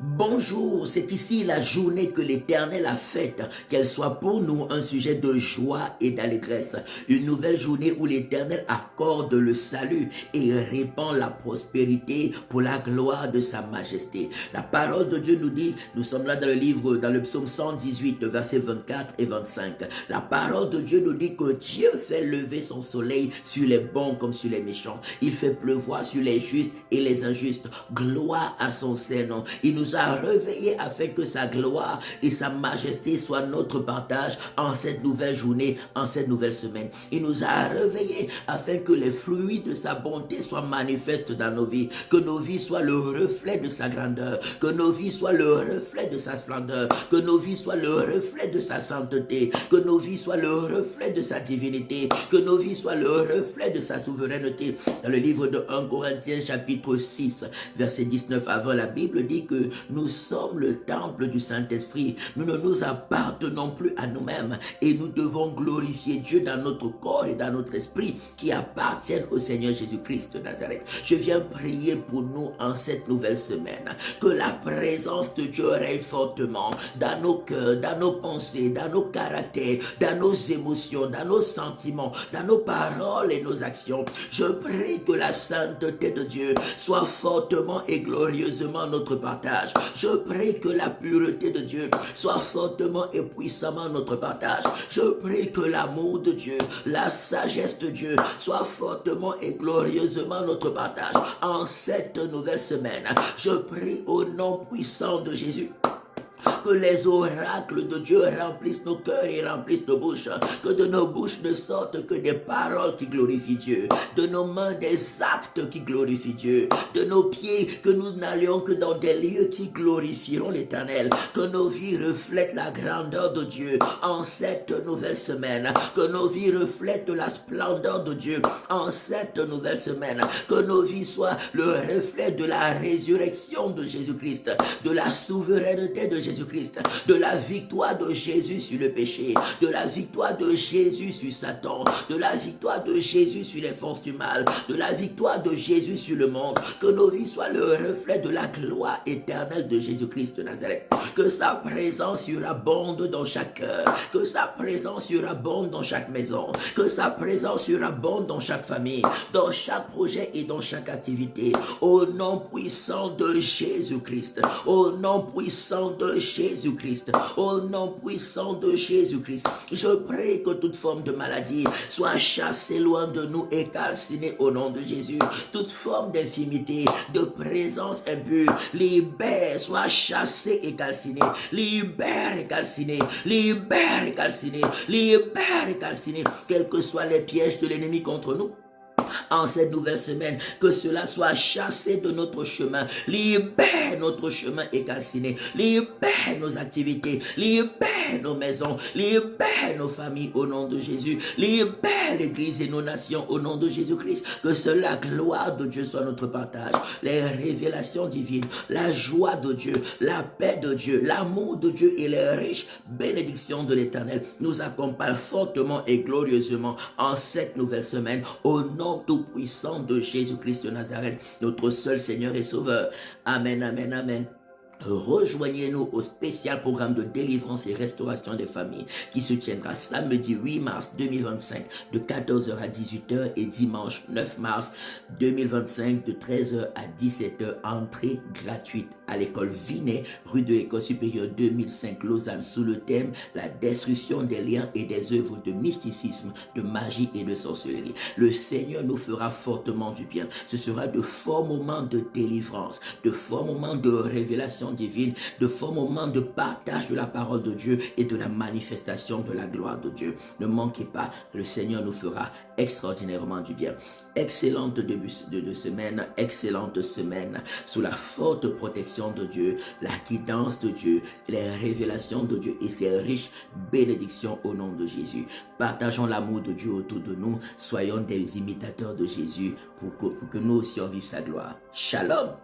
Bonjour, c'est ici la journée que l'Éternel a faite, qu'elle soit pour nous un sujet de joie et d'allégresse. Une nouvelle journée où l'Éternel accorde le salut et répand la prospérité pour la gloire de sa majesté. La parole de Dieu nous dit, nous sommes là dans le psaume 118, versets 24 et 25. La parole de Dieu nous dit que Dieu fait lever son soleil sur les bons comme sur les méchants. Il fait pleuvoir sur les justes et les injustes. Gloire à son Saint-Nom. Il nous a réveillés afin que sa gloire et sa majesté soient notre partage en cette nouvelle journée, en cette nouvelle semaine. Il nous a réveillés afin que les fruits de sa bonté soient manifestes dans nos vies, que nos vies soient le reflet de sa grandeur, que nos vies soient le reflet de sa splendeur, que nos vies soient le reflet de sa sainteté, que nos vies soient le reflet de sa divinité, que nos vies soient le reflet de sa souveraineté. Dans le livre de 1 Corinthiens chapitre 6, verset 19 avant, la Bible dit que nous sommes le temple du Saint-Esprit. Nous ne nous appartenons plus à nous-mêmes et nous devons glorifier Dieu dans notre corps et dans notre esprit qui appartiennent au Seigneur Jésus-Christ de Nazareth. Je viens prier pour nous en cette nouvelle semaine, que la présence de Dieu règne fortement dans nos cœurs, dans nos pensées, dans nos caractères, dans nos émotions, dans nos sentiments, dans nos paroles et nos actions. Je prie que la sainteté de Dieu soit fortement et glorieusement notre partage. Je prie que la pureté de Dieu soit fortement et puissamment notre partage. Je prie que l'amour de Dieu, la sagesse de Dieu soit fortement et glorieusement notre partage en cette nouvelle semaine. Je prie au nom puissant de Jésus que les oracles de Dieu remplissent nos cœurs et remplissent nos bouches, que de nos bouches ne sortent que des paroles qui glorifient Dieu, de nos mains des actes qui glorifient Dieu, de nos pieds que nous n'allions que dans des lieux qui glorifieront l'Éternel, que nos vies reflètent la grandeur de Dieu en cette nouvelle semaine, que nos vies reflètent la splendeur de Dieu en cette nouvelle semaine, que nos vies soient le reflet de la résurrection de Jésus-Christ, de la souveraineté de Jésus-Christ, de la victoire de Jésus sur le péché, de la victoire de Jésus sur Satan, de la victoire de Jésus sur les forces du mal, de la victoire de Jésus sur le monde, que nos vies soient le reflet de la gloire éternelle de Jésus-Christ de Nazareth, que sa présence surabonde dans chaque cœur, que sa présence surabonde dans chaque maison, que sa présence surabonde dans chaque famille, dans chaque projet et dans chaque activité, au nom puissant de Jésus-Christ, au nom puissant de Jésus-Christ, au nom puissant de Jésus-Christ. Je prie que toute forme de maladie soit chassée loin de nous et calcinée au nom de Jésus. Toute forme d'infimité, de présence impure, libère, soit chassée et calcinée. Libère et calcinée, libère et calcinée, libère et calcinée. Quels que soient les pièges de l'ennemi contre nous, en cette nouvelle semaine, que cela soit chassé de notre chemin. Libère notre chemin et calciné. Libère nos activités. Libère nos maisons. Libère nos familles au nom de Jésus. Libère l'Église et nos nations au nom de Jésus-Christ. Que la gloire de Dieu soit notre partage. Les révélations divines, la joie de Dieu, la paix de Dieu, l'amour de Dieu et les riches bénédictions de l'Éternel nous accompagnent fortement et glorieusement en cette nouvelle semaine au nom tout-puissant de Jésus-Christ de Nazareth, notre seul Seigneur et Sauveur. Amen, amen, amen. Rejoignez-nous au spécial programme de délivrance et restauration des familles qui se tiendra samedi 8 mars 2025 de 14h à 18h et dimanche 9 mars 2025 de 13h à 17h. Entrée gratuite à l'école Vinet, rue de l'École supérieure 2005 Lausanne, sous le thème la destruction des liens et des œuvres de mysticisme, de magie et de sorcellerie. Le Seigneur nous fera fortement du bien. Ce sera de forts moments de délivrance, de forts moments de révélation divine, de forts moments de partage de la parole de Dieu et de la manifestation de la gloire de Dieu. Ne manquez pas, le Seigneur nous fera extraordinairement du bien. Excellente début de semaine, excellente semaine, sous la forte protection de Dieu, la guidance de Dieu, les révélations de Dieu et ses riches bénédictions au nom de Jésus. Partageons l'amour de Dieu autour de nous, soyons des imitateurs de Jésus pour que nous aussi on vive sa gloire. Shalom.